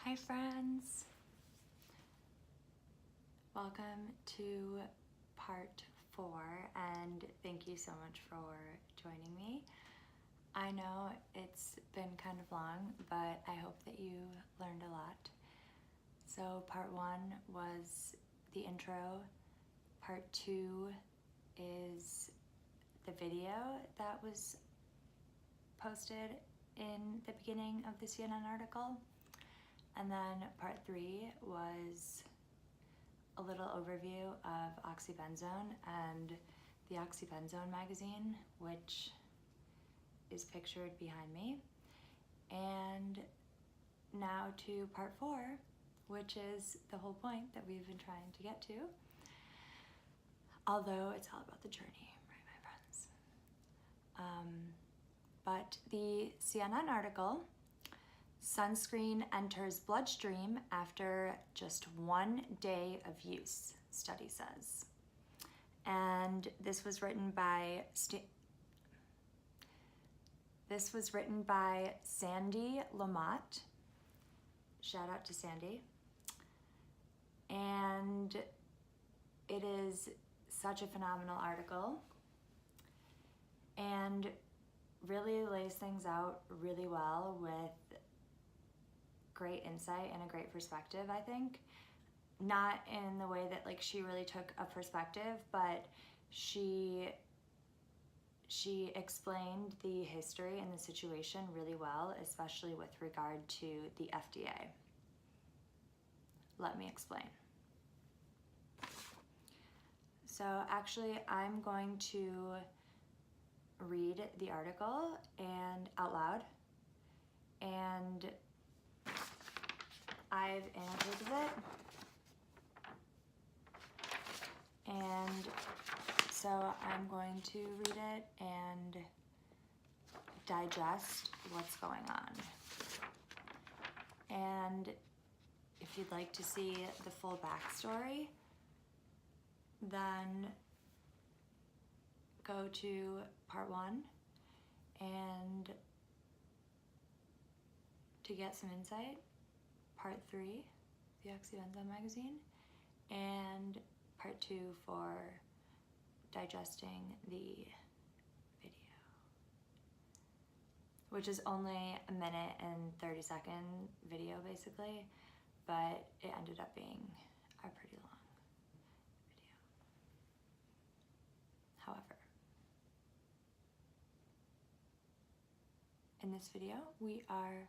Hi friends! Welcome to part 4 and thank you so much for joining me. I know it's been kind of long, but I hope that you learned a lot. So part 1 was the intro, part 2 is the video that was posted in the beginning of the CNN article. And then part 3 was a little overview of oxybenzone and the oxybenzone magazine, which is pictured behind me. And now to part 4, which is the whole point that we've been trying to get to. Although it's all about the journey, right, my friends? But the CNN article, Sunscreen enters bloodstream after just 1 day of use, study says. And this was written by Sandy Lamott. Shout out to Sandy. And it is such a phenomenal article and really lays things out really well with great insight and a great perspective, I think. Not in the way that like she really took a perspective, but she explained the history and the situation really well, especially with regard to the FDA. Let me explain. So actually I'm going to read the article and out loud, and I've annotated it, and so I'm going to read it and digest what's going on. And if you'd like to see the full backstory, then go to part 1 and to get some insight, part 3, the oxybenzone magazine, and part 2 for digesting the video, which is only a 1:30 video basically, but it ended up being a pretty long video. However, in this video, we are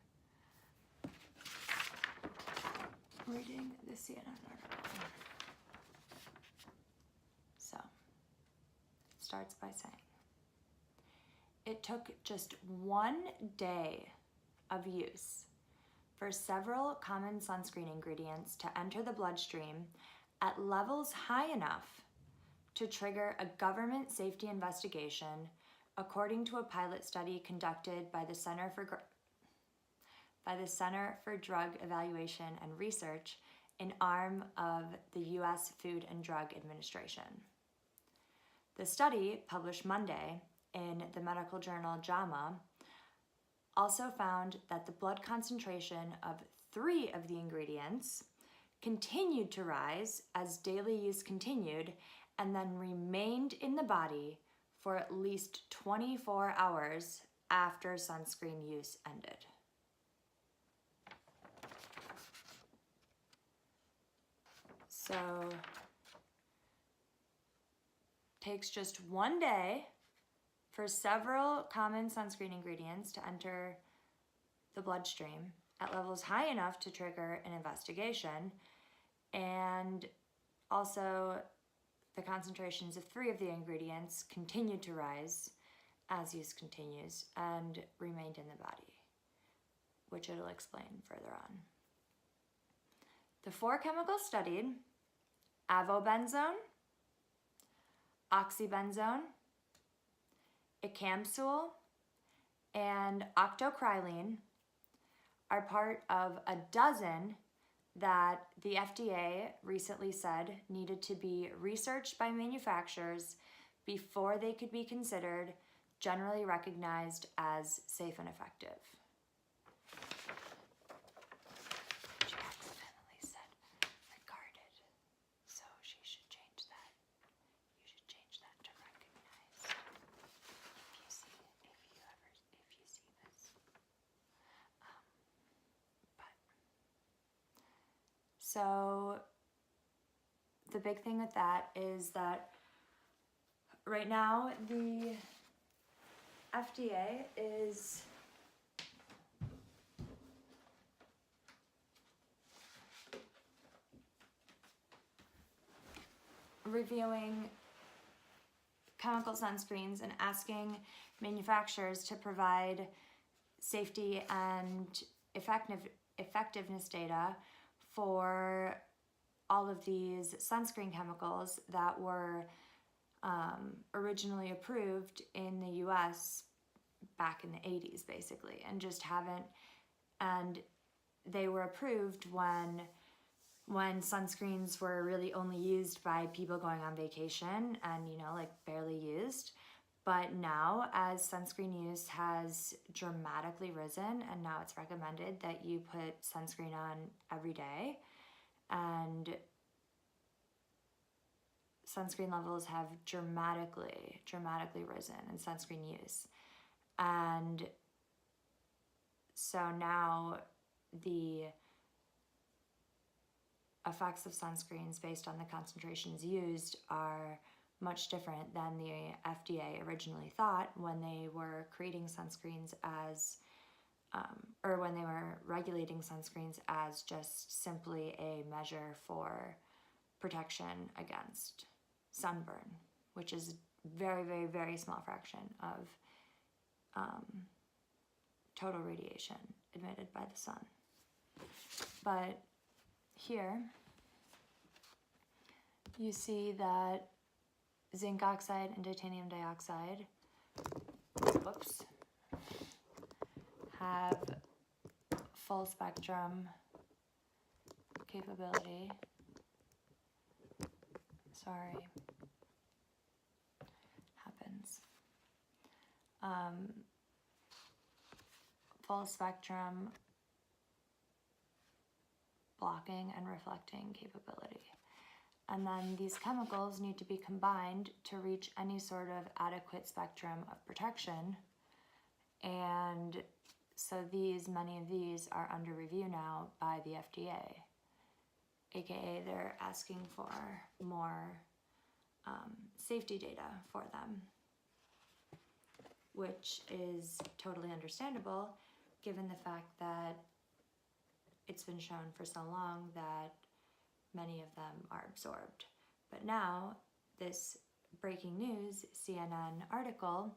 reading the CNN article. So, it starts by saying, it took just 1 day of use for several common sunscreen ingredients to enter the bloodstream at levels high enough to trigger a government safety investigation, according to a pilot study conducted by the Center for Drug Evaluation and Research, an arm of the U.S. Food and Drug Administration. The study, published Monday in the medical journal JAMA, also found that the blood concentration of 3 of the ingredients continued to rise as daily use continued and then remained in the body for at least 24 hours after sunscreen use ended. So, takes just 1 day for several common sunscreen ingredients to enter the bloodstream at levels high enough to trigger an investigation, and also the concentrations of 3 of the ingredients continued to rise as use continues and remained in the body, which it'll explain further on. The 4 chemicals studied, avobenzone, oxybenzone, ecamsule, and octocrylene, are part of a dozen that the FDA recently said needed to be researched by manufacturers before they could be considered generally recognized as safe and effective. So the big thing with that is that right now the FDA is reviewing chemical sunscreens and asking manufacturers to provide safety and effectiveness data for all of these sunscreen chemicals that were originally approved in the US back in the 80s, basically, and just haven't, and they were approved when sunscreens were really only used by people going on vacation and, you know, like barely used. But now, as sunscreen use has dramatically risen, and now it's recommended that you put sunscreen on every day, and sunscreen levels have dramatically risen in sunscreen use. And so now the effects of sunscreens based on the concentrations used are much different than the FDA originally thought when they were creating sunscreens as, or when they were regulating sunscreens as just simply a measure for protection against sunburn, which is very, very, very small fraction of total radiation emitted by the sun. But here you see that zinc oxide and titanium dioxide, whoops, have full spectrum capability. Sorry, happens. Full spectrum blocking and reflecting capability. And then these chemicals need to be combined to reach any sort of adequate spectrum of protection. And so many of these are under review now by the FDA, aka they're asking for more safety data for them, which is totally understandable given the fact that it's been shown for so long that many of them are absorbed. But now this breaking news CNN article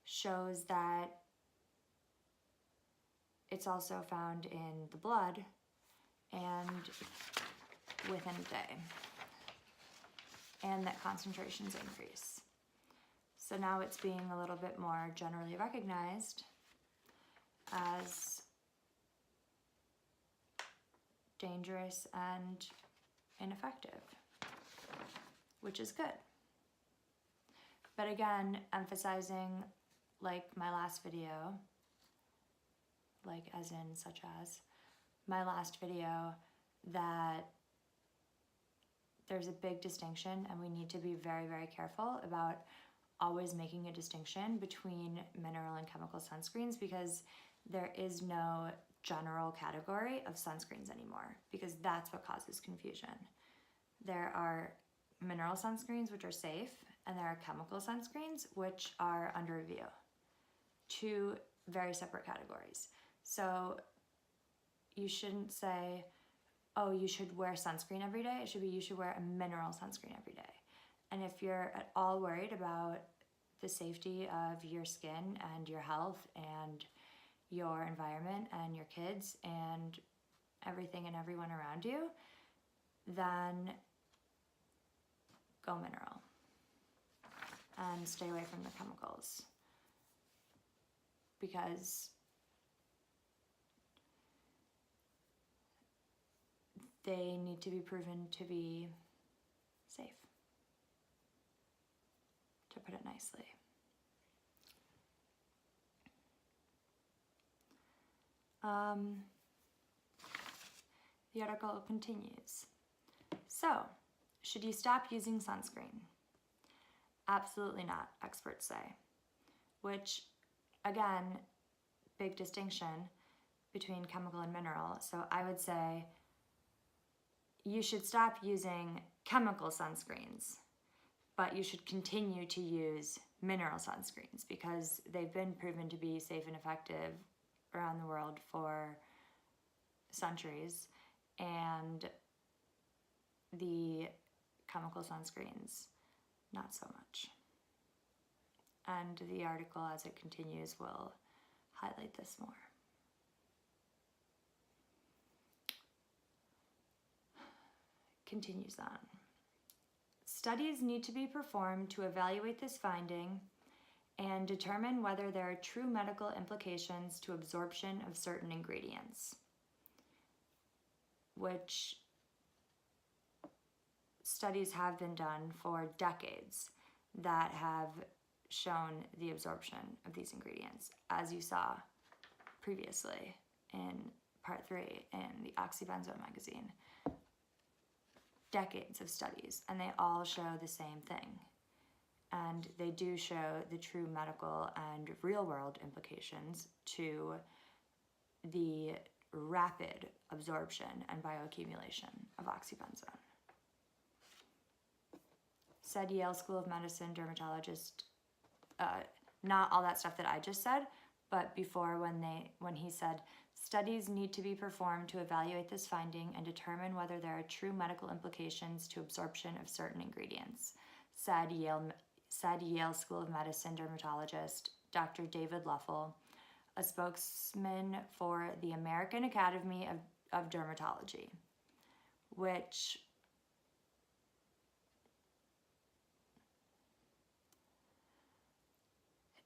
shows that it's also found in the blood and within a day, and that concentrations increase. So now it's being a little bit more generally recognized as dangerous and ineffective, which is good. But again, emphasizing, like my last video, like as in such as my last video, that there's a big distinction, and we need to be very, very careful about always making a distinction between mineral and chemical sunscreens, because there is no general category of sunscreens anymore, because that's what causes confusion. There are mineral sunscreens, which are safe, and there are chemical sunscreens, which are under review. Two very separate categories. So you shouldn't say, oh, you should wear sunscreen every day. It should be, you should wear a mineral sunscreen every day. And if you're at all worried about the safety of your skin and your health and your environment and your kids and everything and everyone around you, then go mineral and stay away from the chemicals, because they need to be proven to be safe, to put it nicely. The article continues. So, should you stop using sunscreen? Absolutely not, experts say. Which, again, big distinction between chemical and mineral. So I would say you should stop using chemical sunscreens, but you should continue to use mineral sunscreens because they've been proven to be safe and effective around the world for centuries, and the chemical sunscreens, not so much. And the article, as it continues, will highlight this more. Continues on. Studies need to be performed to evaluate this finding and determine whether there are true medical implications to absorption of certain ingredients, which studies have been done for decades that have shown the absorption of these ingredients, as you saw previously in part 3 in the oxybenzone magazine. Decades of studies, and they all show the same thing. And they do show the true medical and real-world implications to the rapid absorption and bioaccumulation of oxybenzone. Said Yale School of Medicine dermatologist, not all that stuff that I just said, but before when he said, studies need to be performed to evaluate this finding and determine whether there are true medical implications to absorption of certain ingredients, said Yale School of Medicine dermatologist Dr. David Luffel, a spokesman for the American Academy of Dermatology, which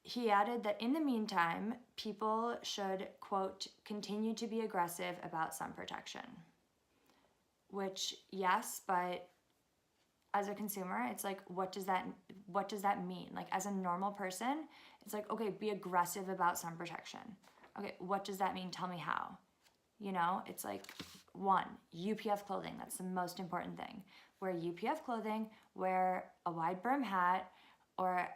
he added that in the meantime, people should, quote, continue to be aggressive about sun protection. Which, yes, but as a consumer, it's like, what does that mean? Like, as a normal person, it's like, okay, be aggressive about sun protection. Okay, what does that mean? Tell me how. You know, it's like, 1, UPF clothing. That's the most important thing. Wear UPF clothing, wear a wide brim hat, or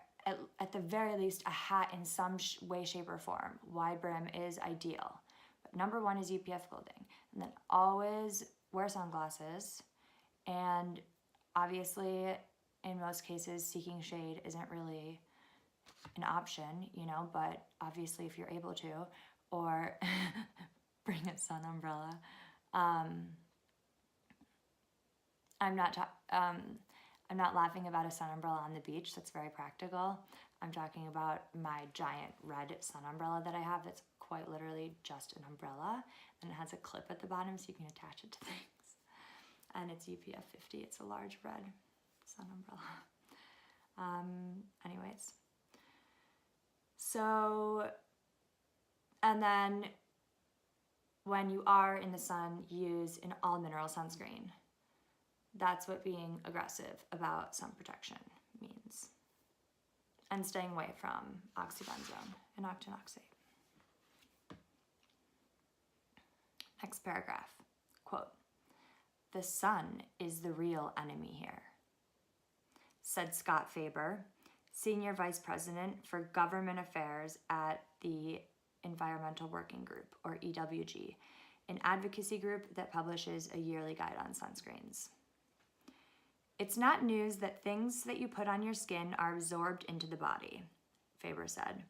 at the very least, a hat in some way, shape, or form. Wide brim is ideal. But number 1 is UPF clothing. And then always wear sunglasses. And obviously, in most cases, seeking shade isn't really an option, you know, but obviously if you're able to, or bring a sun umbrella. I'm not laughing about a sun umbrella on the beach. That's very practical. I'm talking about my giant red sun umbrella that I have that's quite literally just an umbrella, and it has a clip at the bottom so you can attach it to things. And it's UPF 50. It's a large red sun umbrella. Anyways. So, and then when you are in the sun, use an all-mineral sunscreen. That's what being aggressive about sun protection means. And staying away from oxybenzone and octinoxate. Next paragraph, quote, "The sun is the real enemy here," said Scott Faber, Senior Vice President for Government Affairs at the Environmental Working Group, or EWG, an advocacy group that publishes a yearly guide on sunscreens. "It's not news that things that you put on your skin are absorbed into the body," Faber said.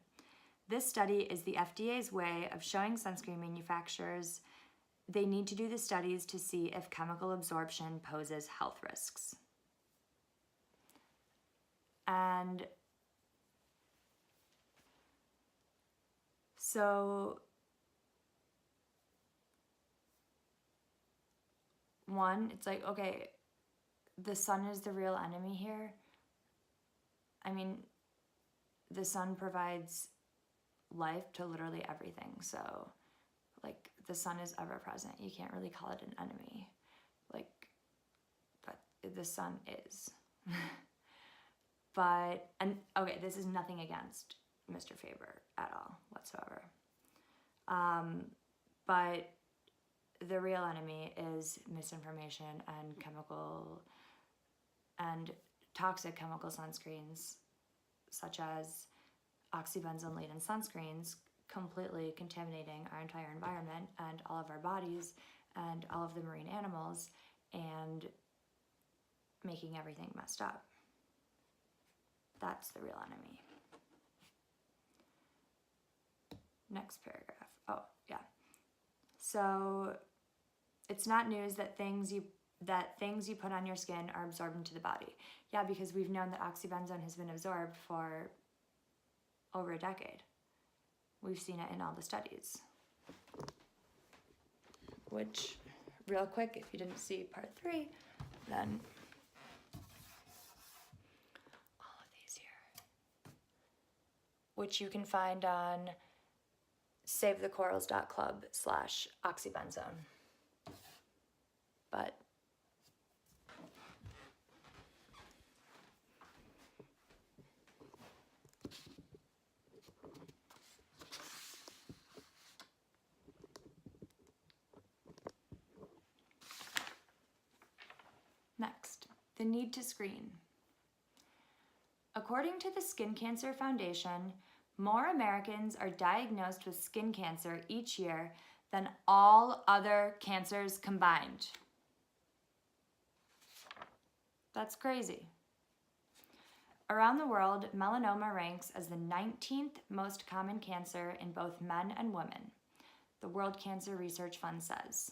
"This study is the FDA's way of showing sunscreen manufacturers they need to do the studies to see if chemical absorption poses health risks." And so, one, it's like, okay, the sun is the real enemy here. I mean, the sun provides life to literally everything. So, like, the sun is ever present. You can't really call it an enemy. Like, but the sun is. But, and okay, this is nothing against Mr. Faber at all whatsoever. But the real enemy is misinformation and chemical and toxic chemical sunscreens, such as oxybenzone-laden sunscreens, completely contaminating our entire environment and all of our bodies and all of the marine animals, and making everything messed up. That's the real enemy. Next paragraph. Oh, yeah. So it's not news that things you put on your skin are absorbed into the body. Yeah, because we've known that oxybenzone has been absorbed for over a decade. We've seen it in all the studies. Which, real quick, if you didn't see part 3, then all of these here, which you can find on savethecorals.club/oxybenzone. But next, the need to screen. According to the Skin Cancer Foundation, more Americans are diagnosed with skin cancer each year than all other cancers combined. That's crazy. Around the world, melanoma ranks as the 19th most common cancer in both men and women, the World Cancer Research Fund says.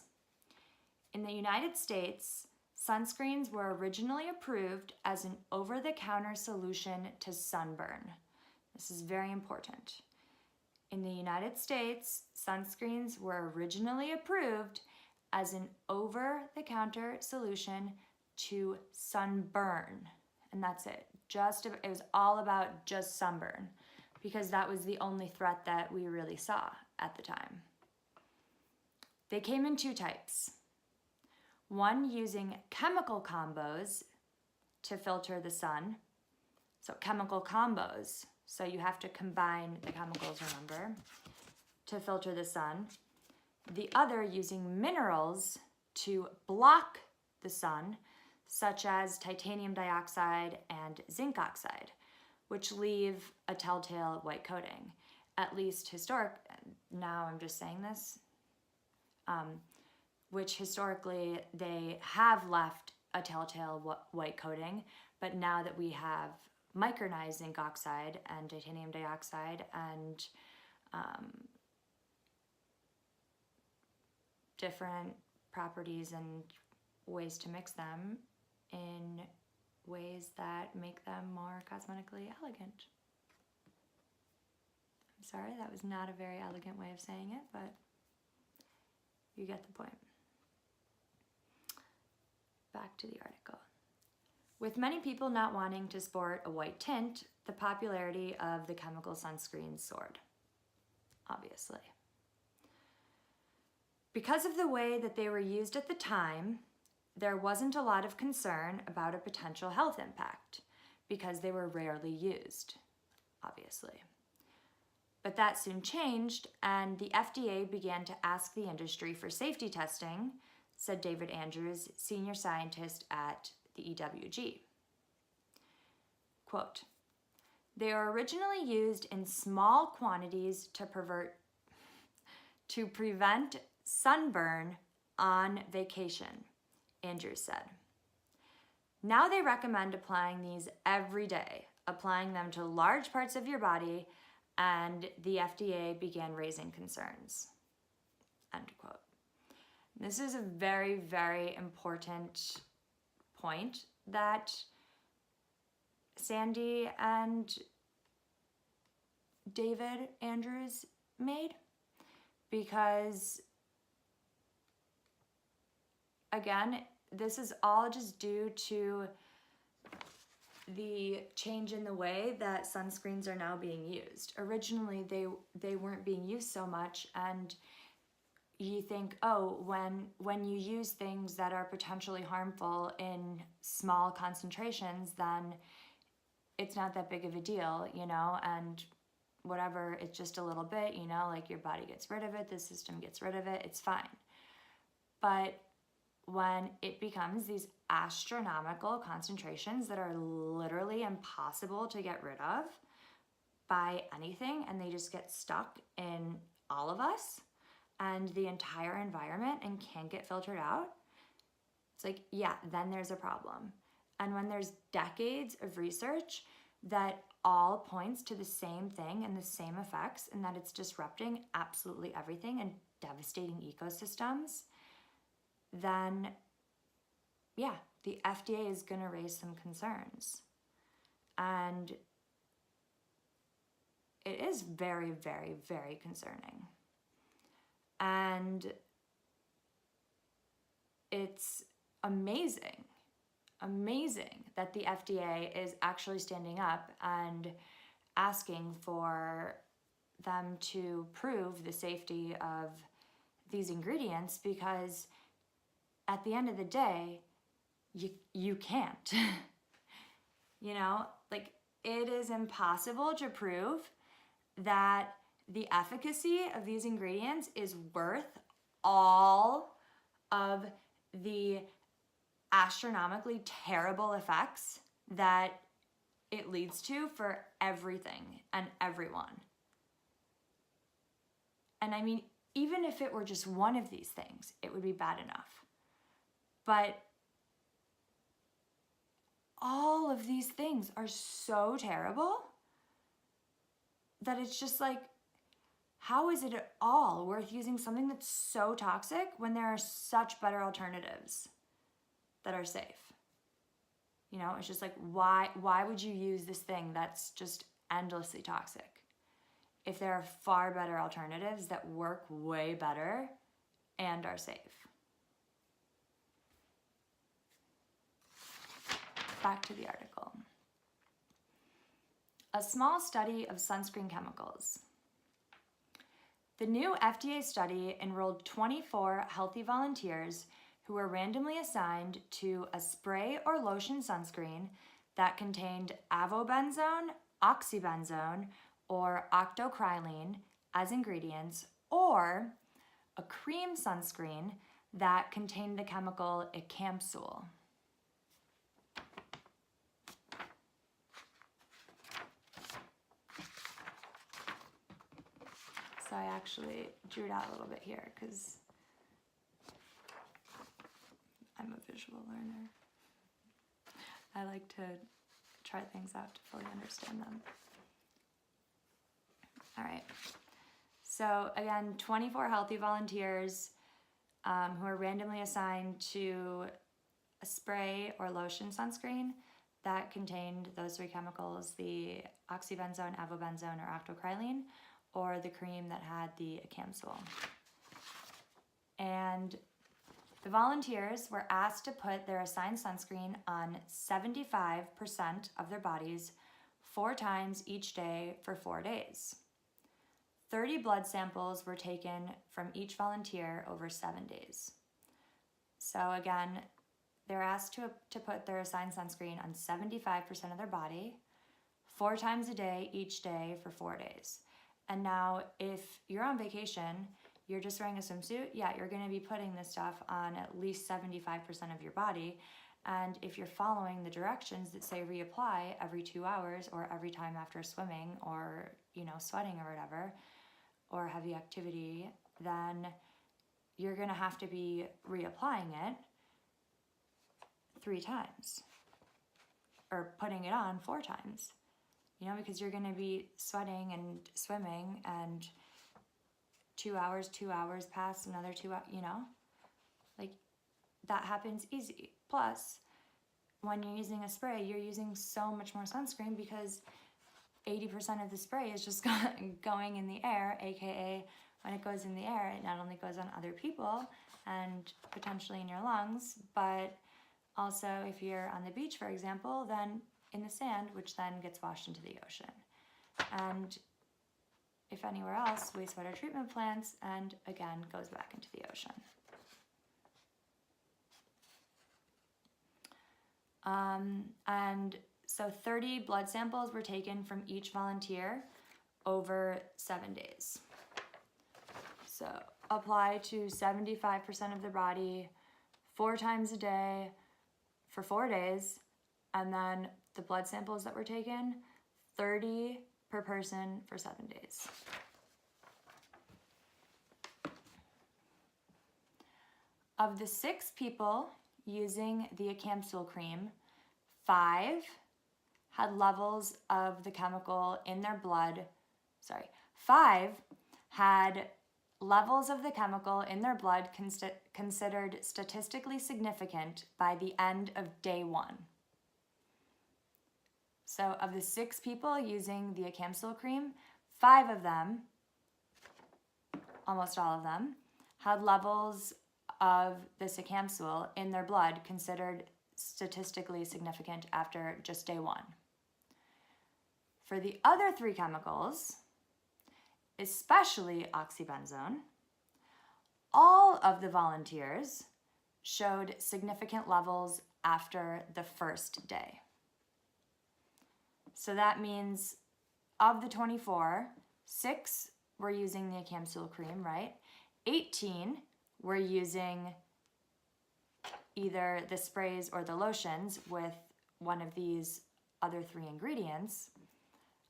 In the United States, sunscreens were originally approved as an over-the-counter solution to sunburn. This is very important. In the United States, sunscreens were originally approved as an over-the-counter solution to sunburn. And that's it. It was all about just sunburn, because that was the only threat that we really saw at the time. They came in 2 types. One using chemical combos to filter the sun. So chemical combos. So you have to combine the chemicals, remember, to filter the sun. The other using minerals to block the sun, such as titanium dioxide and zinc oxide, which leave a telltale white coating. At least now I'm just saying this, which historically they have left a telltale white coating, but now that we have micronized zinc oxide and titanium dioxide and different properties and ways to mix them in ways that make them more cosmetically elegant. I'm sorry, that was not a very elegant way of saying it, but you get the point. Back to the article. With many people not wanting to sport a white tint, the popularity of the chemical sunscreens soared, obviously. Because of the way that they were used at the time, there wasn't a lot of concern about a potential health impact because they were rarely used, obviously. But that soon changed, and the FDA began to ask the industry for safety testing, said David Andrews, senior scientist at the EWG. Quote, "They are originally used in small quantities to prevent sunburn on vacation," Andrews said. "Now they recommend applying these every day, applying them to large parts of your body, and the FDA began raising concerns." End quote. This is a very, very important point that Sandy and David Andrews made, because again, this is all just due to the change in the way that sunscreens are now being used. Originally, they weren't being used so much, and you think, oh, when you use things that are potentially harmful in small concentrations, then it's not that big of a deal, and whatever, it's just a little bit, like your body gets rid of it, the system gets rid of it, it's fine. But when it becomes these astronomical concentrations that are literally impossible to get rid of by anything, and they just get stuck in all of us and the entire environment and can't get filtered out, it's like, yeah, then there's a problem. And when there's decades of research that all points to the same thing and the same effects, and that it's disrupting absolutely everything and devastating ecosystems, then yeah, the FDA is going to raise some concerns. And it is very, very, very concerning. And it's amazing that the FDA is actually standing up and asking for them to prove the safety of these ingredients, because at the end of the day, you can't. You know, like, it is impossible to prove that the efficacy of these ingredients is worth all of the astronomically terrible effects that it leads to for everything and everyone. And I mean, even if it were just one of these things, it would be bad enough. But all of these things are so terrible that it's just like, how is it at all worth using something that's so toxic when there are such better alternatives that are safe? You know, it's just like, why would you use this thing that's just endlessly toxic if there are far better alternatives that work way better and are safe? Back to the article. A small study of sunscreen chemicals. The new FDA study enrolled 24 healthy volunteers who were randomly assigned to a spray or lotion sunscreen that contained avobenzone, oxybenzone, or octocrylene as ingredients, or a cream sunscreen that contained the chemical ecamsule. So I actually drew it out a little bit here because I'm a visual learner. I like to try things out to fully understand them. All right. So again, 24 healthy volunteers who are randomly assigned to a spray or lotion sunscreen that contained those three chemicals, the oxybenzone, avobenzone, or octocrylene, or the cream that had the ecamsule. And the volunteers were asked to put their assigned sunscreen on 75% of their bodies 4 times each day for 4 days. 30 blood samples were taken from each volunteer over 7 days. So again, they're asked to put their assigned sunscreen on 75% of their body 4 times a day each day for 4 days. And now if you're on vacation, you're just wearing a swimsuit, yeah, you're gonna be putting this stuff on at least 75% of your body. And if you're following the directions that say reapply every 2 hours or every time after swimming or, you know, sweating or whatever, or heavy activity, then you're gonna have to be reapplying it 3 times or putting it on 4 times. You know, because you're gonna be sweating and swimming and 2 hours pass, another 2 hours, you know? Like, that happens easy. Plus, when you're using a spray, you're using so much more sunscreen because 80% of the spray is just going in the air, aka when it goes in the air, it not only goes on other people and potentially in your lungs, but also if you're on the beach, for example, then in the sand, which then gets washed into the ocean. And if anywhere else, wastewater treatment plants, and again, goes back into the ocean. And so 30 blood samples were taken from each volunteer over 7 days. So apply to 75% of the body 4 times a day for 4 days, and then the blood samples that were taken, 30 per person for 7 days. Of the 6 people using the capsule cream, 5 had levels of the chemical in their blood. 5 had levels of the chemical in their blood considered statistically significant by the end of day 1. So of the 6 people using the capsule cream, 5 of them, almost all of them, had levels of this capsule in their blood considered statistically significant after just day 1. For the other 3 chemicals, especially oxybenzone, all of the volunteers showed significant levels after the first day. So that means of the 24, 6 were using the capsule cream, right? 18 were using either the sprays or the lotions with one of these other 3 ingredients,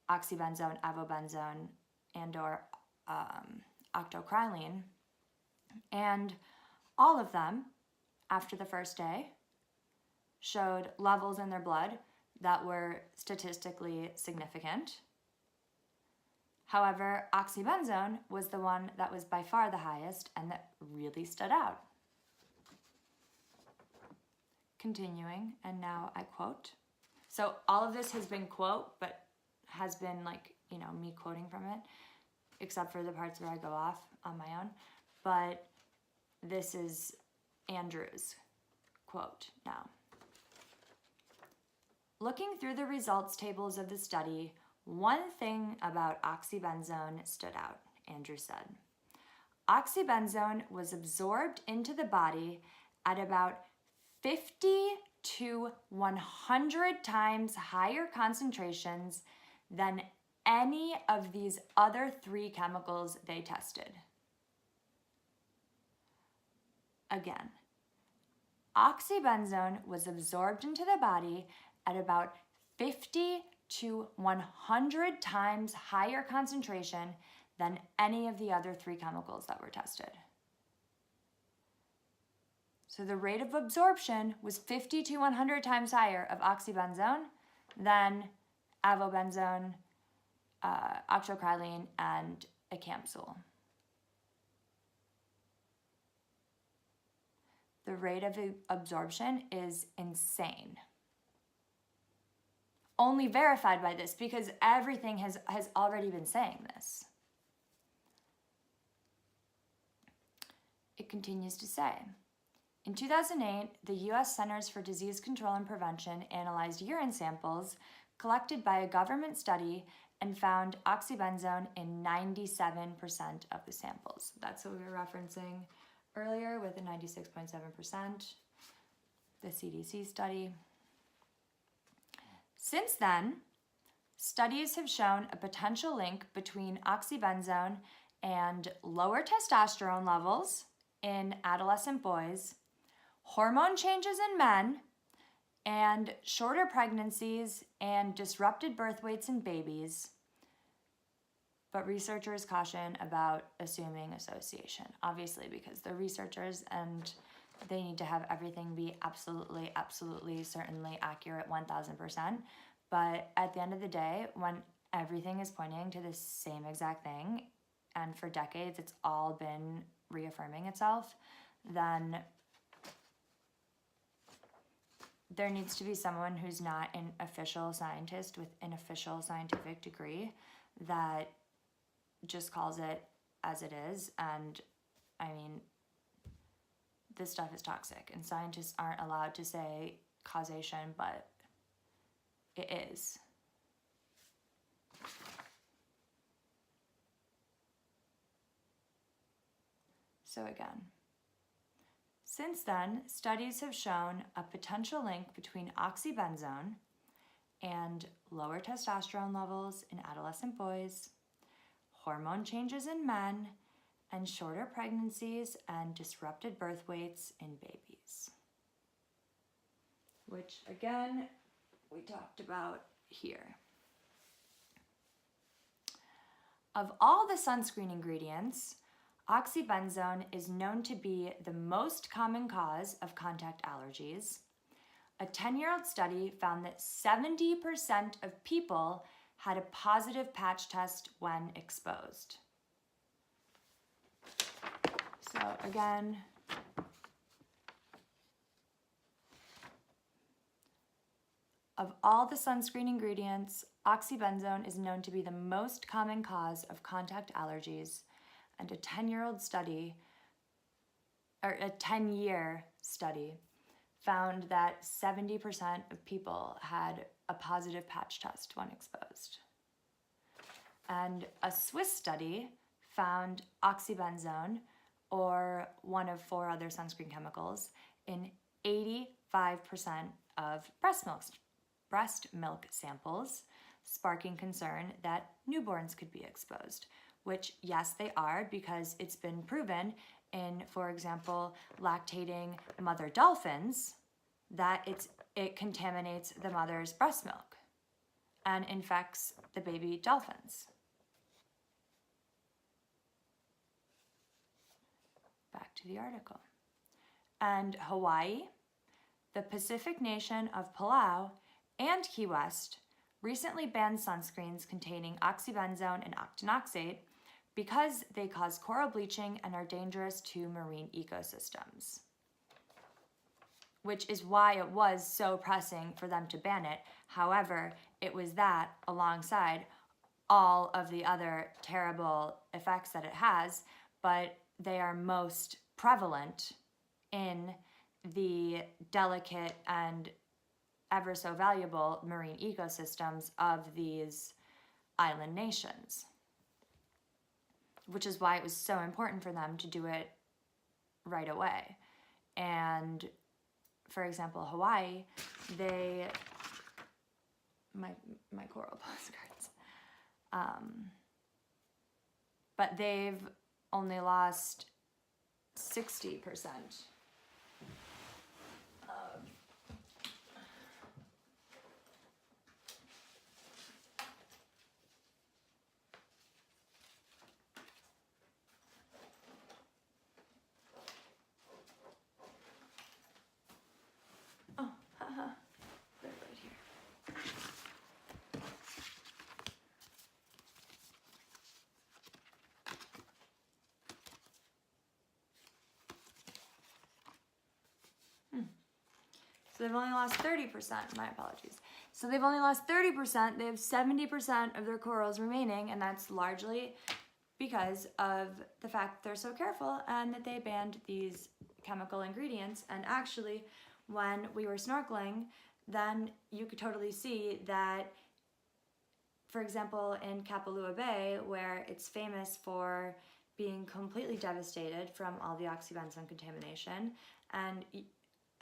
oxybenzone, avobenzone, and or octocrylene, and all of them, after the first day, showed levels in their blood that were statistically significant. However, oxybenzone was the one that was by far the highest and that really stood out. Continuing, and now I quote. So all of this has been quote, but has been like, me quoting from it, except for the parts where I go off on my own. But this is Andrew's quote now. Looking through the results tables of the study, one thing about oxybenzone stood out, Andrew said. Oxybenzone was absorbed into the body at about 50 to 100 times higher concentrations than any of these other 3 chemicals they tested. Again, oxybenzone was absorbed into the body at about 50 to 100 times higher concentration than any of the other 3 chemicals that were tested. So the rate of absorption was 50 to 100 times higher of oxybenzone than avobenzone, octocrylene, and a capsule. The rate of absorption is insane. Only verified by this because everything has already been saying this. It continues to say, in 2008, the U.S. Centers for Disease Control and Prevention analyzed urine samples collected by a government study and found oxybenzone in 97% of the samples. That's what we were referencing earlier with the 96.7%, the CDC study. Since then, studies have shown a potential link between oxybenzone and lower testosterone levels in adolescent boys, hormone changes in men, and shorter pregnancies and disrupted birth weights in babies. But researchers caution about assuming association, obviously, because they're researchers and they need to have everything be absolutely, certainly accurate 1000%. But at the end of the day, when everything is pointing to the same exact thing, and for decades it's all been reaffirming itself, then there needs to be someone who's not an official scientist with an official scientific degree that just calls it as it is. And I mean, this stuff is toxic and scientists aren't allowed to say causation, but it is. So again, since then, studies have shown a potential link between oxybenzone and lower testosterone levels in adolescent boys, hormone changes in men, and shorter pregnancies and disrupted birth weights in babies. Which, again, we talked about here. Of all the sunscreen ingredients, oxybenzone is known to be the most common cause of contact allergies. A 10-year-old study found that 70% of people had a positive patch test when exposed. So again, of all the sunscreen ingredients, oxybenzone is known to be the most common cause of contact allergies, and a 10-year-old study, or a 10-year study, found that 70% of people had a positive patch test when exposed. And a Swiss study found oxybenzone, or one of 4 other sunscreen chemicals, in 85% of breast milk samples, sparking concern that newborns could be exposed, which, yes, they are, because it's been proven in, for example, lactating mother dolphins that it contaminates the mother's breast milk and infects the baby dolphins. Back to the article. And Hawaii, the Pacific nation of Palau, and Key West recently banned sunscreens containing oxybenzone and octinoxate because they cause coral bleaching and are dangerous to marine ecosystems, which is why it was so pressing for them to ban it. However, it was that alongside all of the other terrible effects that it has, but they are most prevalent in the delicate and ever so valuable marine ecosystems of these island nations, which is why it was so important for them to do it right away. And for example, Hawaii, my coral postcards, but they've only lost 60% of they're right here. So they've only lost 30%, my apologies. So they've only lost 30%, they have 70% of their corals remaining, and that's largely because of the fact that they're so careful and that they banned these chemical ingredients. And actually, when we were snorkeling, then you could totally see that, for example, in Kapalua Bay, where it's famous for being completely devastated from all the oxybenzone contamination, and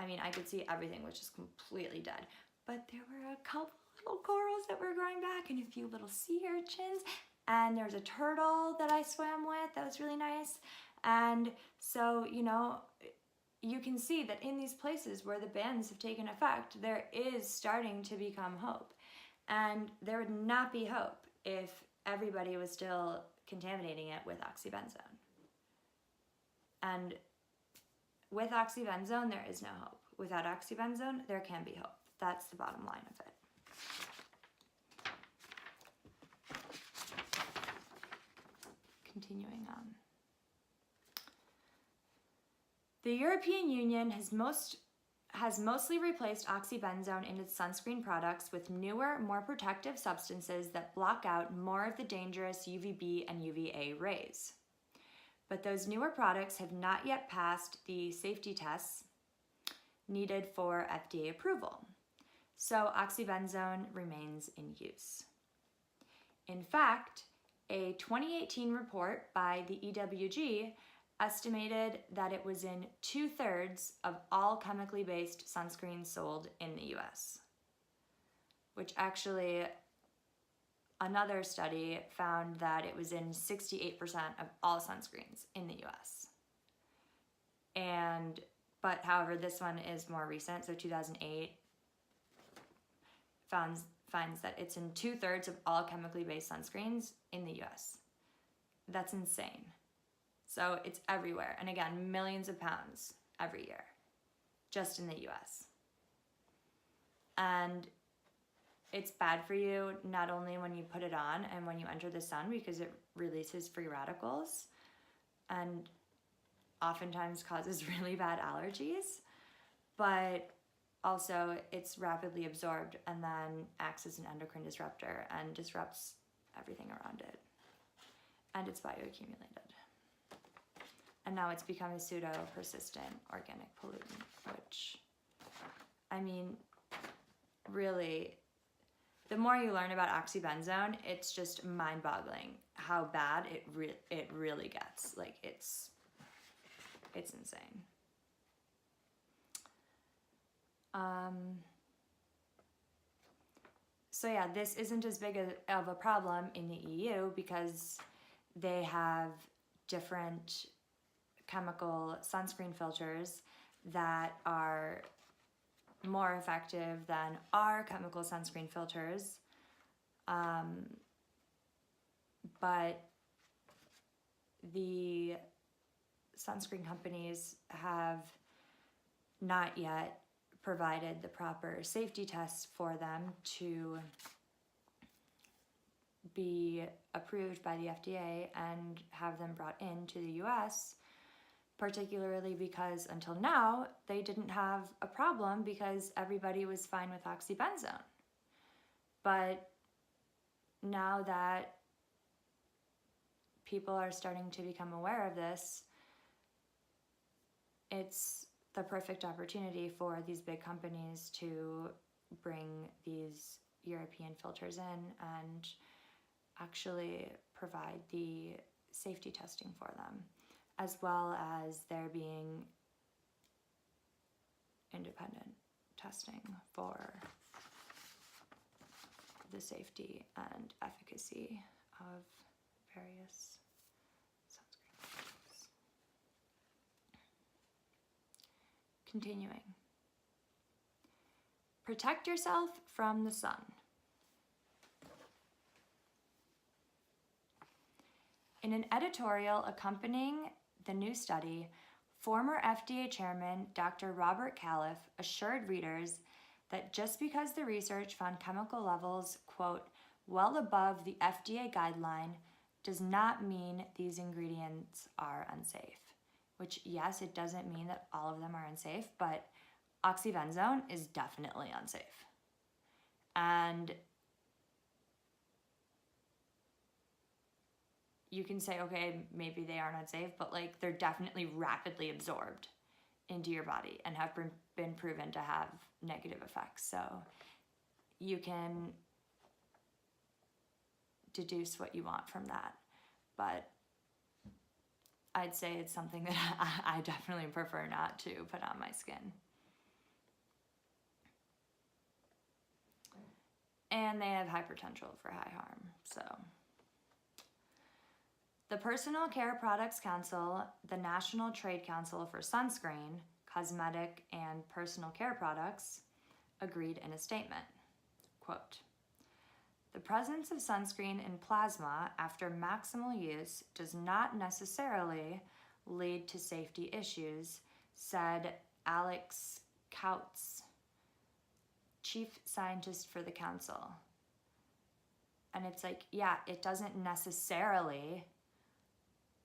I mean, I could see everything was just completely dead, but there were a couple little corals that were growing back and a few little sea urchins, and there was a turtle that I swam with that was really nice. And so, you know, you can see that in these places where the bans have taken effect, there is starting to become hope. And there would not be hope if everybody was still contaminating it with oxybenzone. And with oxybenzone, there is no hope. Without oxybenzone, there can be hope. That's the bottom line of it. Continuing on. The European Union has mostly replaced oxybenzone in its sunscreen products with newer, more protective substances that block out more of the dangerous UVB and UVA rays. But those newer products have not yet passed the safety tests needed for FDA approval, so oxybenzone remains in use. In fact, a 2018 report by the EWG estimated that it was in 2/3 of all chemically based sunscreens sold in the US, which actually another study found that it was in 68% of all sunscreens in the US. But however, this one is more recent, so 2008 finds that it's in 2/3 of all chemically based sunscreens in the US. That's insane. So it's everywhere. And again, millions of pounds every year, just in the US. And it's bad for you not only when you put it on and when you enter the sun, because it releases free radicals and oftentimes causes really bad allergies, but also it's rapidly absorbed and then acts as an endocrine disruptor and disrupts everything around it. And it's bioaccumulated. And now it's become a pseudo-persistent organic pollutant, which, I mean, really, the more you learn about oxybenzone, it's just mind-boggling how bad it really gets. Like, it's insane. So yeah, this isn't as big of a problem in the EU because they have different chemical sunscreen filters that are more effective than our chemical sunscreen filters. But the sunscreen companies have not yet provided the proper safety tests for them to be approved by the FDA and have them brought into the US, particularly because until now they didn't have a problem because everybody was fine with oxybenzone. But now that people are starting to become aware of this, it's the perfect opportunity for these big companies to bring these European filters in and actually provide the safety testing for them, as well as there being independent testing for the safety and efficacy of various sunscreens. Continuing. Protect yourself from the sun. In an editorial accompanying the new study, former FDA Chairman Dr. Robert Califf assured readers that just because the research found chemical levels, quote, well above the FDA guideline does not mean these ingredients are unsafe. Which, yes, it doesn't mean that all of them are unsafe, but oxybenzone is definitely unsafe. And you can say, okay, maybe they aren't unsafe, but like they're definitely rapidly absorbed into your body and have been proven to have negative effects. So you can deduce what you want from that. But I'd say it's something that I definitely prefer not to put on my skin. And they have high potential for high harm, so. The Personal Care Products Council, the National Trade Council for Sunscreen, Cosmetic, and Personal Care Products, agreed in a statement, quote, the presence of sunscreen in plasma after maximal use does not necessarily lead to safety issues, said Alex Kautz, chief scientist for the council. And it's like, yeah, it doesn't necessarily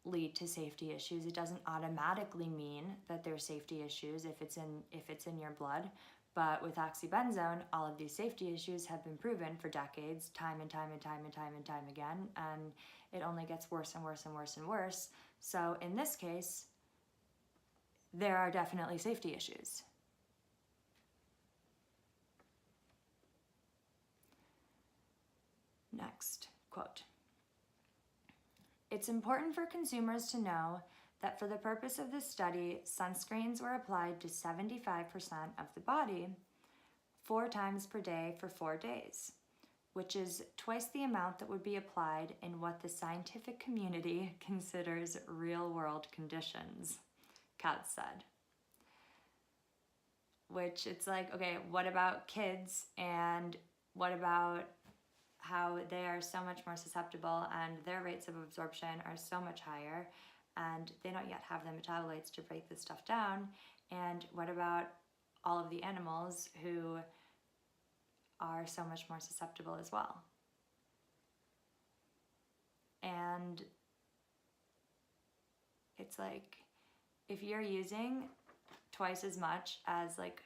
lead to safety issues. It doesn't automatically mean that there's safety issues if it's in your blood. But with oxybenzone, all of these safety issues have been proven for decades, time and time and time and time and time again, and it only gets worse and worse and worse and worse. So in this case, there are definitely safety issues. Next, quote. It's important for consumers to know that for the purpose of this study, sunscreens were applied to 75% of the body 4 times per day for 4 days, which is twice the amount that would be applied in what the scientific community considers real-world conditions, Katz said. Which it's like, okay, what about kids and what about how they are so much more susceptible and their rates of absorption are so much higher, and they don't yet have the metabolites to break this stuff down. And what about all of the animals who are so much more susceptible as well? And it's like, if you're using twice as much as like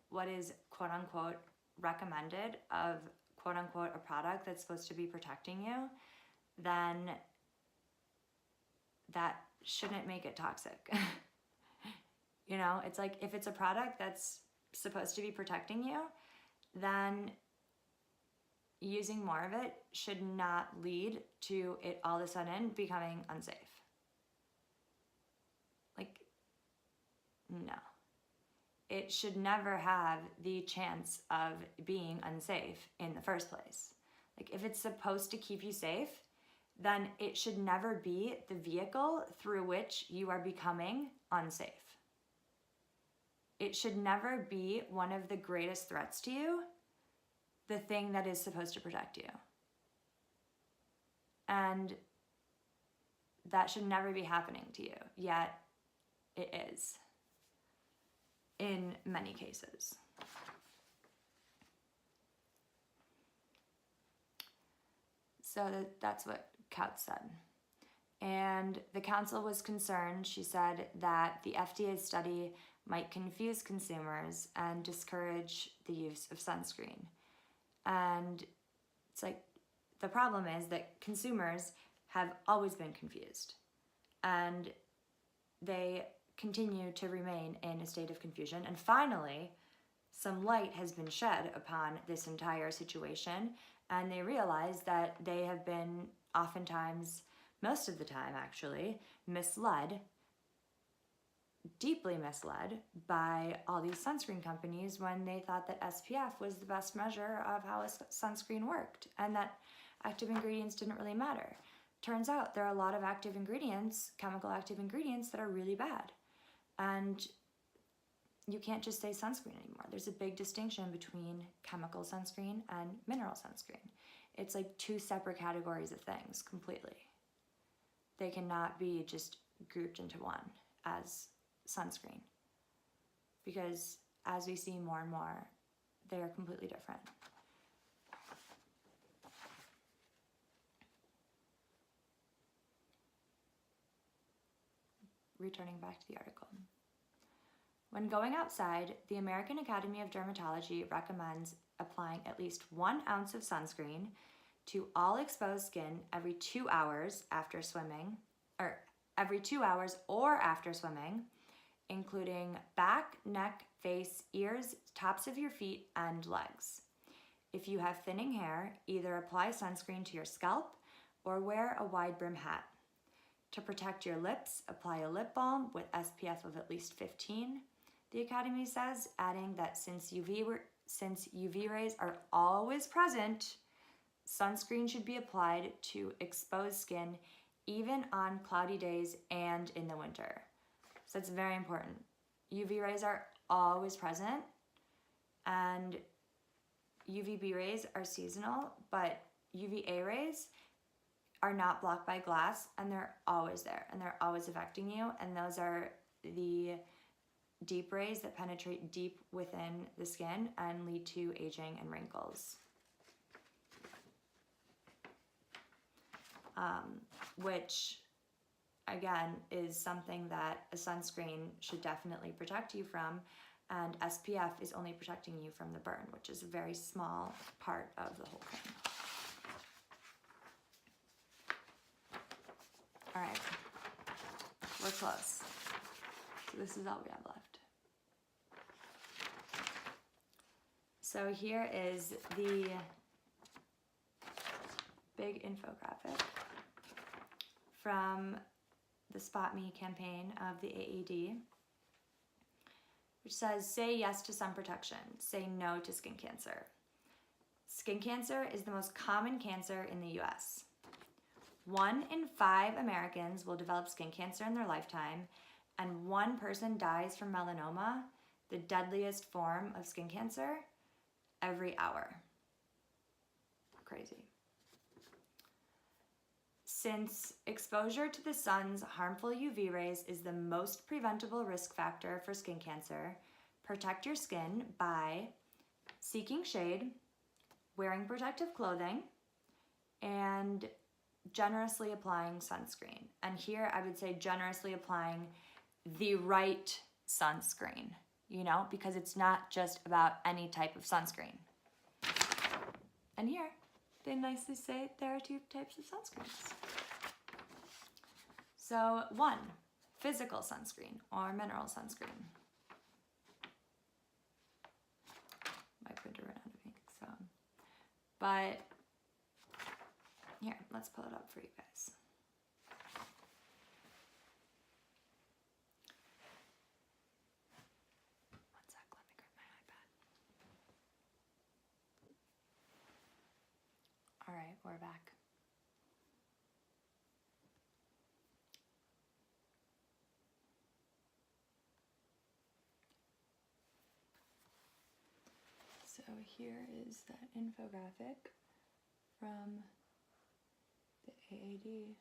what is quote unquote recommended of quote unquote a product that's supposed to be protecting you, then that shouldn't make it toxic. You know, it's like, if it's a product that's supposed to be protecting you, then using more of it should not lead to it all of a sudden becoming unsafe. Like, no. It should never have the chance of being unsafe in the first place. Like, if it's supposed to keep you safe, then it should never be the vehicle through which you are becoming unsafe. It should never be one of the greatest threats to you, the thing that is supposed to protect you. And that should never be happening to you, yet it is in many cases. So that's what Couch said. And the council was concerned, she said, that the FDA study might confuse consumers and discourage the use of sunscreen. And it's like, the problem is that consumers have always been confused, and they continue to remain in a state of confusion. And finally, some light has been shed upon this entire situation, and they realize that they have been oftentimes, most of the time actually, misled, deeply misled by all these sunscreen companies when they thought that SPF was the best measure of how a sunscreen worked, and that active ingredients didn't really matter. Turns out there are a lot of active ingredients, chemical active ingredients, that are really bad. And you can't just say sunscreen anymore. There's a big distinction between chemical sunscreen and mineral sunscreen. It's like two separate categories of things completely. They cannot be just grouped into one as sunscreen, because as we see more and more, they are completely different. Returning back to the article. When going outside, the American Academy of Dermatology recommends applying at least 1 ounce of sunscreen to all exposed skin every 2 hours after swimming, or every 2 hours or after swimming, including back, neck, face, ears, tops of your feet, and legs. If you have thinning hair, either apply sunscreen to your scalp or wear a wide brim hat. To protect your lips, apply a lip balm with SPF of at least 15, the Academy says, adding that since UV rays are always present, sunscreen should be applied to exposed skin even on cloudy days and in the winter. So it's very important. UV rays are always present, and UVB rays are seasonal, but UVA rays are not blocked by glass, and they're always there, and they're always affecting you, and those are the deep rays that penetrate deep within the skin and lead to aging and wrinkles. Which, again, is something that a sunscreen should definitely protect you from, and SPF is only protecting you from the burn, which is a very small part of the whole thing. All right, we're close. So this is all we have left. So here is the big infographic from the Spot Me campaign of the AAD, which says, say yes to sun protection, say no to skin cancer. Skin cancer is the most common cancer in the US. 1 in 5 Americans will develop skin cancer in their lifetime, and 1 person dies from melanoma, the deadliest form of skin cancer, every hour. Crazy. Since exposure to the sun's harmful UV rays is the most preventable risk factor for skin cancer, protect your skin by seeking shade, wearing protective clothing, and generously applying sunscreen. And here I would say generously applying the right sunscreen, you know, because it's not just about any type of sunscreen. And here, they nicely say there are 2 types of sunscreens. So 1, physical sunscreen or mineral sunscreen. My printer ran out of ink, so. But here, let's pull it up for you guys. One sec, let me grab my iPad. All right, we're back. So here is that infographic from the AAD.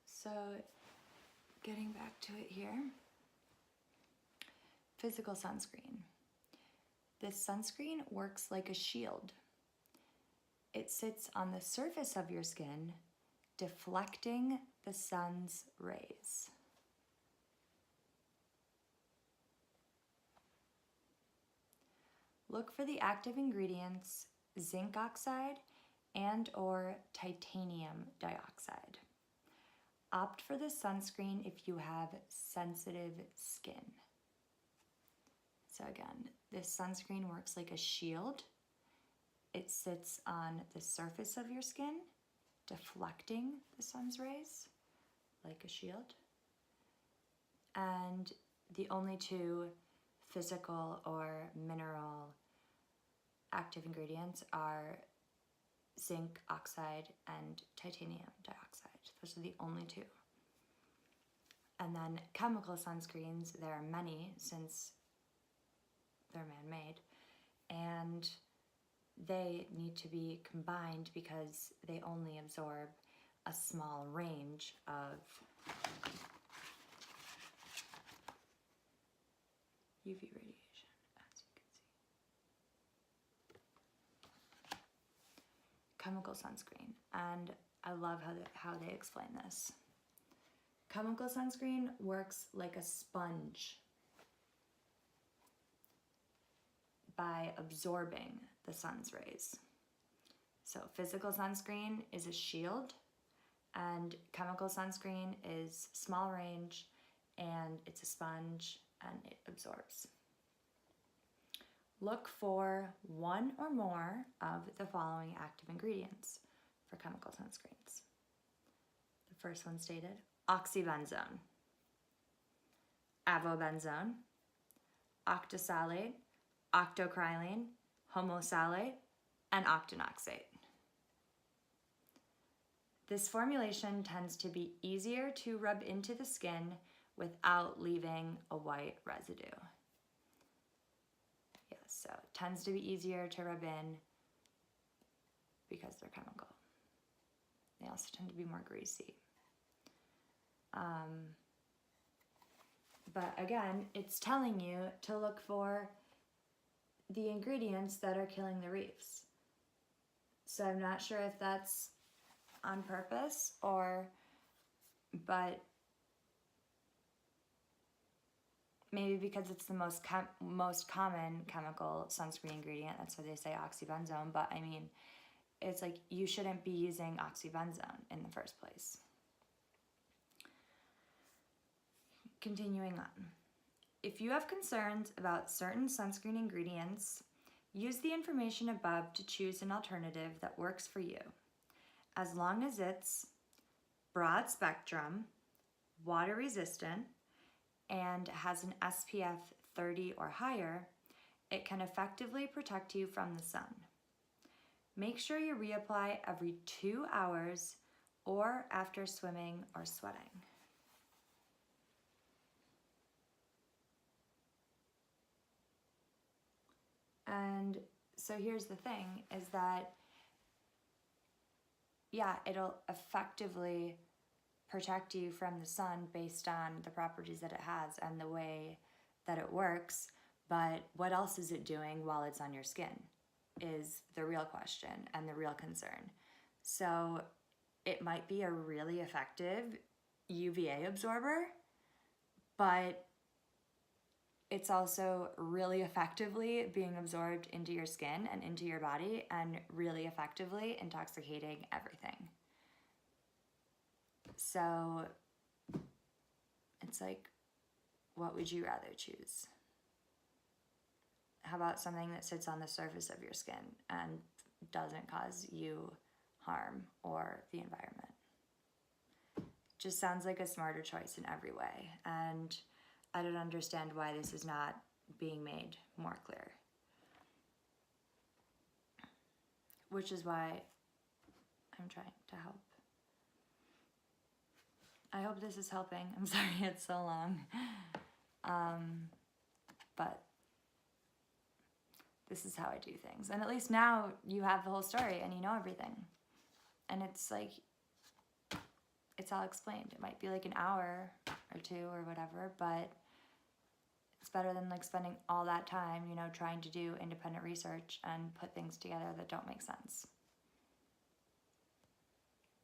So getting back to it here, physical sunscreen. This sunscreen works like a shield. It sits on the surface of your skin, deflecting the sun's rays. Look for the active ingredients zinc oxide and/or titanium dioxide. Opt for this sunscreen if you have sensitive skin. So again, this sunscreen works like a shield. It sits on the surface of your skin, deflecting the sun's rays like a shield. And the only 2 physical or mineral active ingredients are zinc oxide and titanium dioxide. Those are the only 2. And then chemical sunscreens, there are many since they're man-made, and they need to be combined because they only absorb a small range of UV radiation, as you can see. Chemical sunscreen, and I love how they explain this. Chemical sunscreen works like a sponge by absorbing the sun's rays. So physical sunscreen is a shield, and chemical sunscreen is small range, and it's a sponge, and it absorbs. Look for 1 or more of the following active ingredients for chemical sunscreens. The first one stated, oxybenzone, avobenzone, octosalate, octocrylene, homosalate, and octinoxate. This formulation tends to be easier to rub into the skin without leaving a white residue. Yes, so it tends to be easier to rub in because they're chemical. They also tend to be more greasy. But again, it's telling you to look for the ingredients that are killing the reefs. So I'm not sure if that's on purpose but maybe because it's the most common chemical sunscreen ingredient, that's why they say oxybenzone. But I mean, it's like you shouldn't be using oxybenzone in the first place. Continuing on. If you have concerns about certain sunscreen ingredients, use the information above to choose an alternative that works for you. As long as it's broad spectrum, water resistant, and has an SPF 30 or higher, it can effectively protect you from the sun. Make sure you reapply every 2 hours or after swimming or sweating. And so here's the thing, is that yeah, it'll effectively protect you from the sun based on the properties that it has and the way that it works. But what else is it doing while it's on your skin is the real question and the real concern. So it might be a really effective UVA absorber, but it's also really effectively being absorbed into your skin and into your body and really effectively intoxicating everything. So it's like, what would you rather choose? How about something that sits on the surface of your skin and doesn't cause you harm or the environment? Just sounds like a smarter choice in every way. And I don't understand why this is not being made more clear. Which is why I'm trying to help. I hope this is helping. I'm sorry it's so long. But this is how I do things. And at least now you have the whole story and you know everything. And it's like, it's all explained. It might be like an hour or two or whatever, but it's better than like spending all that time, you know, trying to do independent research and put things together that don't make sense.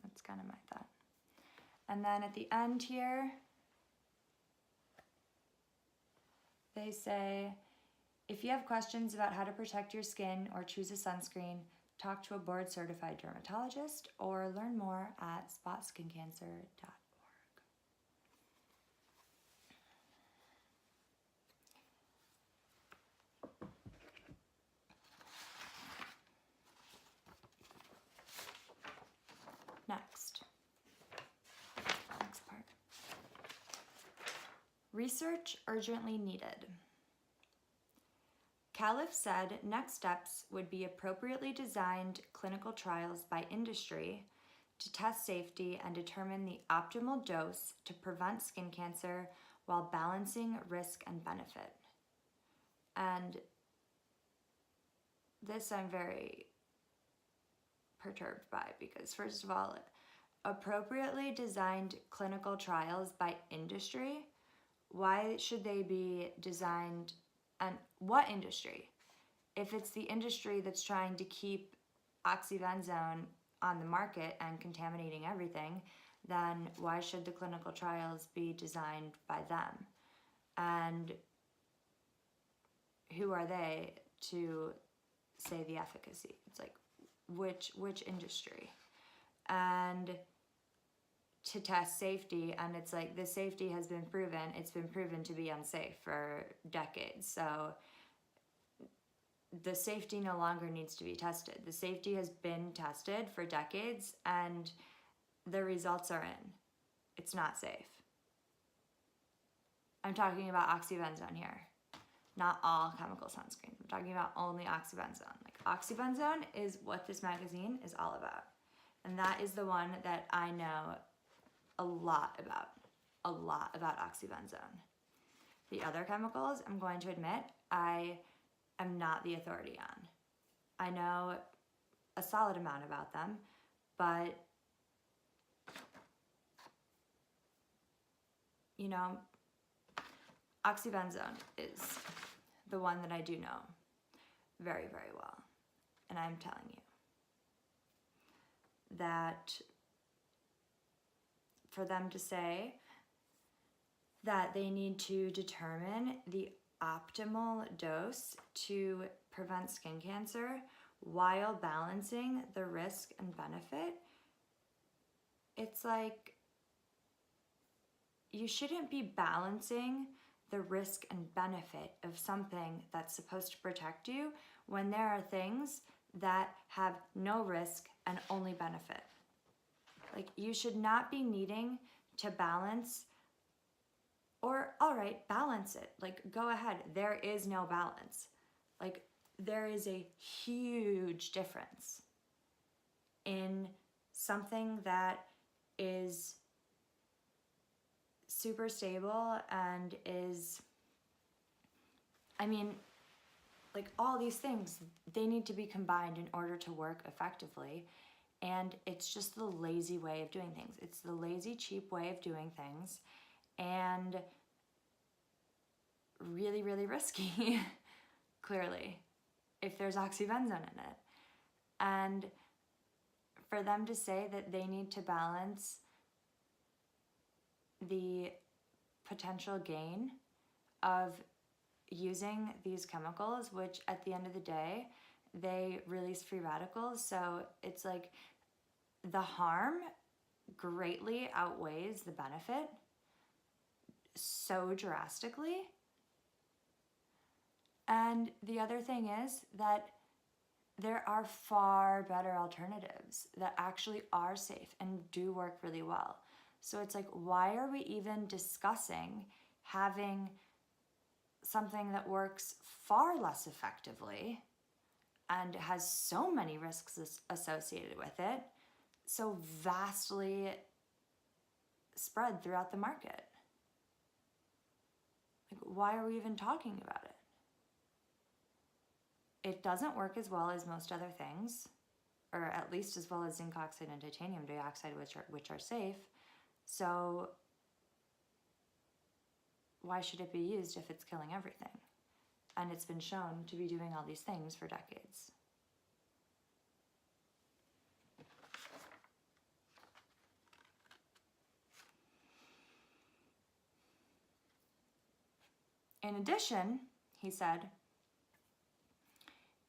That's kind of my thought. And then at the end here, they say, if you have questions about how to protect your skin or choose a sunscreen, talk to a board-certified dermatologist or learn more at spotskincancer.org. Next part. Research urgently needed. Caliph said next steps would be appropriately designed clinical trials by industry to test safety and determine the optimal dose to prevent skin cancer while balancing risk and benefit. And this I'm very perturbed by because, first of all, appropriately designed clinical trials by industry, why should they be designed, and what industry? If it's the industry that's trying to keep oxybenzone on the market and contaminating everything, then why should the clinical trials be designed by them? And who are they to say the efficacy? It's like, which industry? And to test safety, and it's like the safety has been proven, it's been proven to be unsafe for decades. So the safety no longer needs to be tested. The safety has been tested for decades and the results are in. It's not safe. I'm talking about oxybenzone here, not all chemical sunscreens. I'm talking about only oxybenzone. Like, oxybenzone is what this magazine is all about. And that is the one that I know a lot about oxybenzone. The other chemicals, I'm going to admit, I am not the authority on. I know a solid amount about them, but you know, oxybenzone is the one that I do know very, very well. And I'm telling you that for them to say that they need to determine the optimal dose to prevent skin cancer while balancing the risk and benefit, it's like, you shouldn't be balancing the risk and benefit of something that's supposed to protect you when there are things that have no risk and only benefit. Like, you should not be needing to balance, or all right, balance it. Like, go ahead. There is no balance. Like, there is a huge difference in something that is super stable and is, I mean, like, all these things, they need to be combined in order to work effectively. And it's just the lazy way of doing things. It's the lazy, cheap way of doing things, and really, really risky, clearly, if there's oxybenzone in it. And for them to say that they need to balance the potential gain of using these chemicals, which at the end of the day, they release free radicals. So it's like the harm greatly outweighs the benefit so drastically. And the other thing is that there are far better alternatives that actually are safe and do work really well. So it's like, why are we even discussing having something that works far less effectively and has so many risks associated with it, so vastly spread throughout the market? Like, why are we even talking about it? It doesn't work as well as most other things, or at least as well as zinc oxide and titanium dioxide, which are safe. So why should it be used if it's killing everything? And it's been shown to be doing all these things for decades. In addition, he said,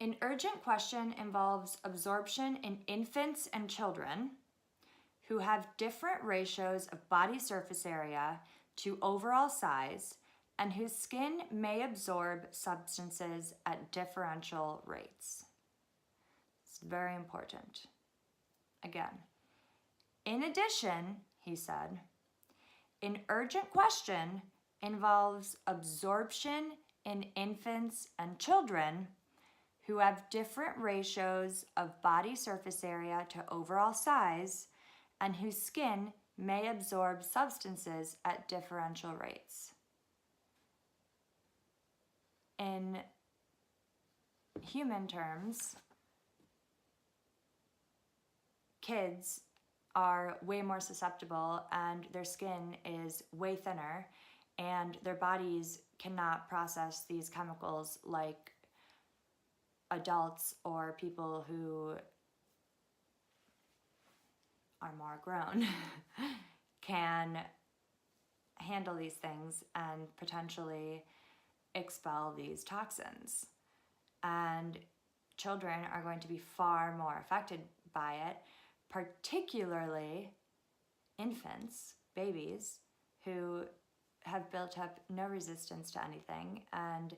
an urgent question involves absorption in infants and children who have different ratios of body surface area to overall size and whose skin may absorb substances at differential rates. It's very important. Again, in addition, he said, an urgent question involves absorption in infants and children who have different ratios of body surface area to overall size and whose skin may absorb substances at differential rates. In human terms, kids are way more susceptible and their skin is way thinner and their bodies cannot process these chemicals like adults or people who are more grown can handle these things and potentially expel these toxins. And children are going to be far more affected by it, particularly infants, babies, who have built up no resistance to anything, and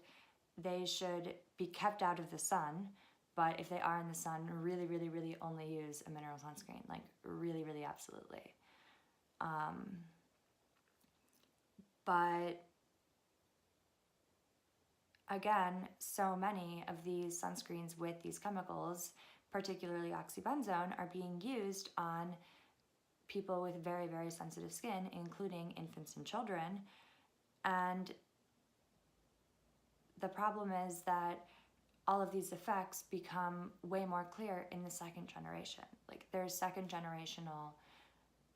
they should be kept out of the sun. But if they are in the sun, really, really, really only use a mineral sunscreen. Like, really, really, absolutely. But again, so many of these sunscreens with these chemicals, particularly oxybenzone, are being used on people with very, very sensitive skin, including infants and children. And the problem is that all of these effects become way more clear in the second generation. Like, there's second generational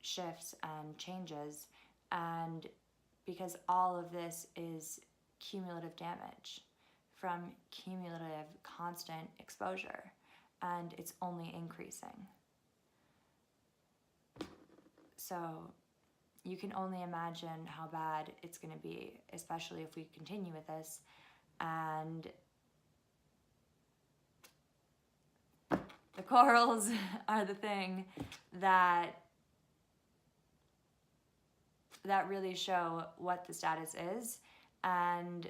shifts and changes, and because all of this is cumulative damage from cumulative constant exposure, and it's only increasing. So you can only imagine how bad it's going to be, especially if we continue with this. And the corals are the thing that really show what the status is. And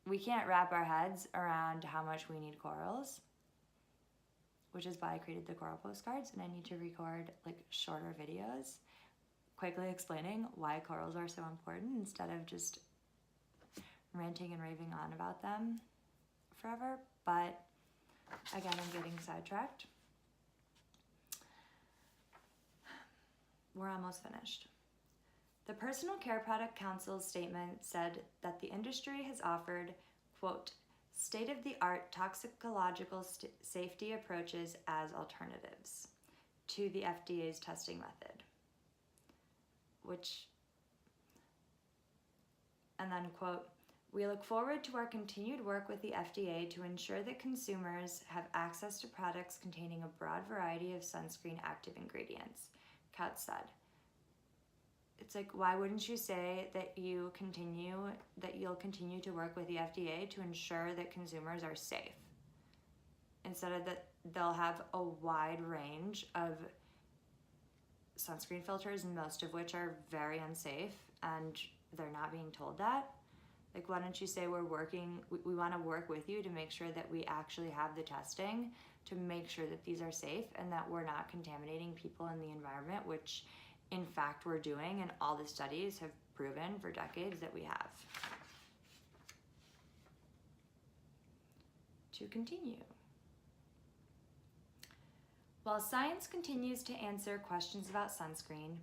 we can't wrap our heads around how much we need corals, which is why I created the coral postcards, and I need to record like shorter videos quickly explaining why corals are so important instead of just ranting and raving on about them forever. But again, I'm getting sidetracked. We're almost finished. The Personal Care Product Council's statement said that the industry has offered, quote, state-of-the-art toxicological safety approaches as alternatives to the FDA's testing method, and then quote, "We look forward to our continued work with the FDA to ensure that consumers have access to products containing a broad variety of sunscreen active ingredients," Couch said. It's like, why wouldn't you say that you'll continue to work with the FDA to ensure that consumers are safe, instead of that they'll have a wide range of sunscreen filters, most of which are very unsafe, and they're not being told that? Like, why don't you say we want to work with you to make sure that we actually have the testing to make sure that these are safe and that we're not contaminating people in the environment, which in fact we're doing, and all the studies have proven for decades that we have. To continue. While science continues to answer questions about sunscreen,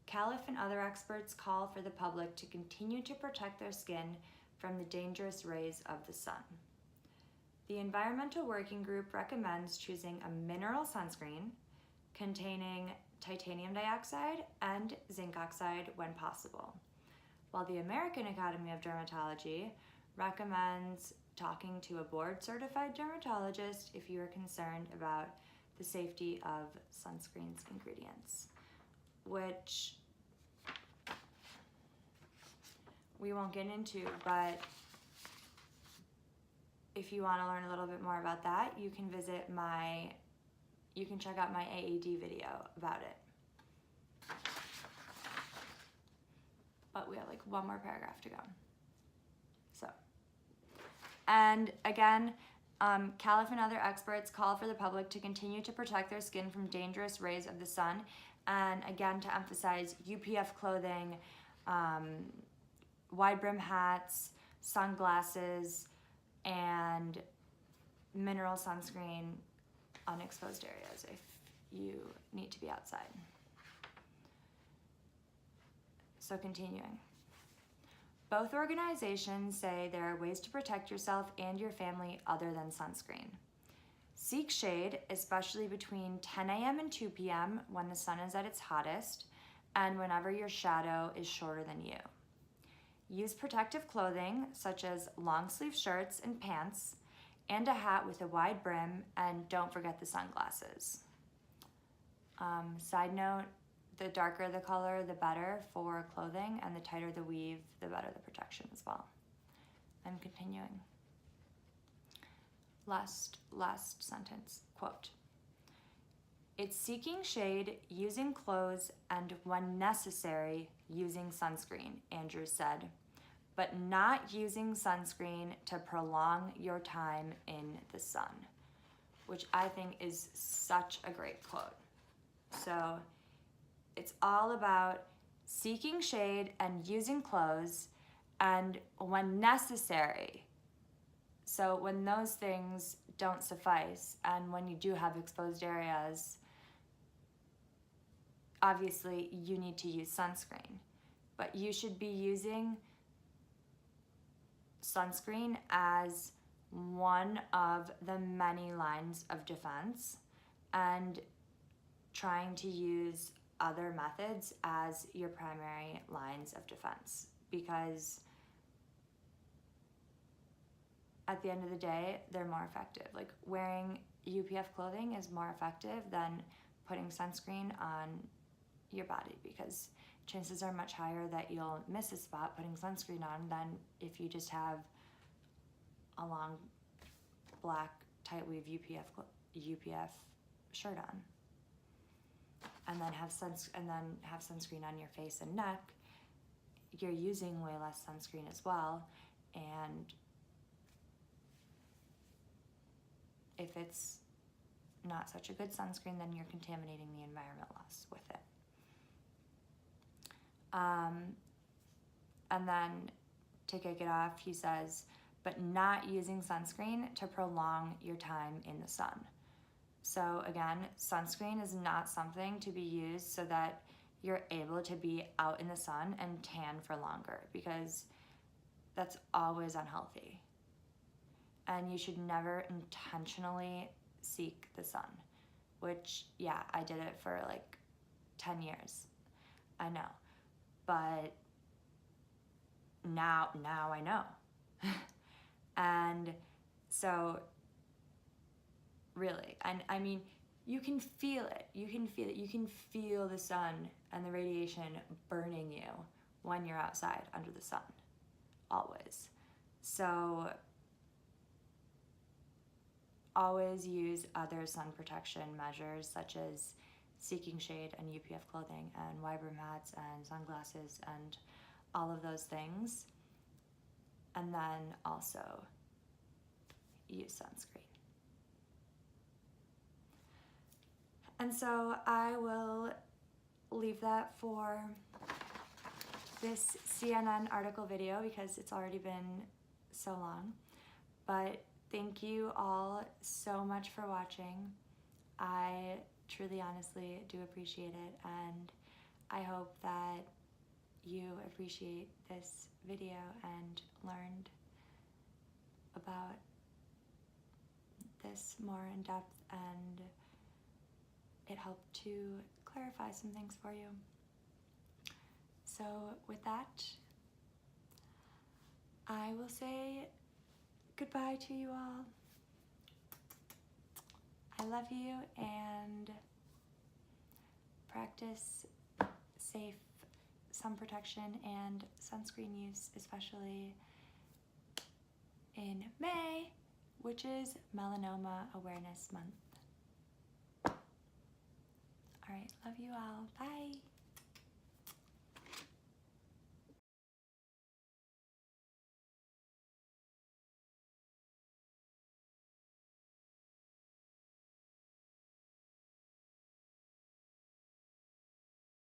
Calif and other experts call for the public to continue to protect their skin from the dangerous rays of the sun. The Environmental Working Group recommends choosing a mineral sunscreen containing titanium dioxide and zinc oxide when possible, while the American Academy of Dermatology recommends talking to a board-certified dermatologist if you are concerned about the safety of sunscreen's ingredients, which we won't get into, but if you want to learn a little bit more about that, you can check out my AAD video about it. But we have like one more paragraph to go. So, and again, Calif and other experts call for the public to continue to protect their skin from dangerous rays of the sun. And again, to emphasize, UPF clothing, wide brim hats, sunglasses, and mineral sunscreen on exposed areas if you need to be outside. So continuing. Both organizations say there are ways to protect yourself and your family other than sunscreen. Seek shade, especially between 10 a.m. and 2 p.m. when the sun is at its hottest and whenever your shadow is shorter than you. Use protective clothing such as long sleeve shirts and pants and a hat with a wide brim, and don't forget the sunglasses. Side note, the darker the color, the better for clothing, and the tighter the weave, the better the protection as well. I'm continuing. Last sentence, quote, "It's seeking shade, using clothes, and when necessary, using sunscreen," Andrews said, "but not using sunscreen to prolong your time in the sun," which I think is such a great quote. So it's all about seeking shade and using clothes, and when necessary. So when those things don't suffice, and when you do have exposed areas, obviously you need to use sunscreen, but you should be using sunscreen as one of the many lines of defense, and trying to use other methods as your primary lines of defense, because at the end of the day, they're more effective. Like, wearing UPF clothing is more effective than putting sunscreen on your body, because chances are much higher that you'll miss a spot putting sunscreen on than if you just have a long black tight weave UPF shirt on, and then have sunscreen on your face and neck. You're using way less sunscreen as well, and if it's not such a good sunscreen, then you're contaminating the environment less with it. And then to kick it off, he says, "but not using sunscreen to prolong your time in the sun." So again, sunscreen is not something to be used so that you're able to be out in the sun and tan for longer, because that's always unhealthy. and you should never intentionally seek the sun, which, yeah, I did it for like 10 years. I know, but now I know. And so really, and I mean, you can feel it. You can feel it. You can feel the sun and the radiation burning you when you're outside under the sun, always. So always use other sun protection measures such as seeking shade and UPF clothing and Vibram hats and sunglasses and all of those things. And then also use sunscreen. And so I will leave that for this CNN article video because it's already been so long. But thank you all so much for watching. I truly, honestly do appreciate it, and I hope that you appreciate this video and learned about this more in depth, and it helped to clarify some things for you. So with that, I will say goodbye to you all. I love you, and practice safe sun protection and sunscreen use, especially in May, which is Melanoma Awareness Month. All right, love you all. Bye.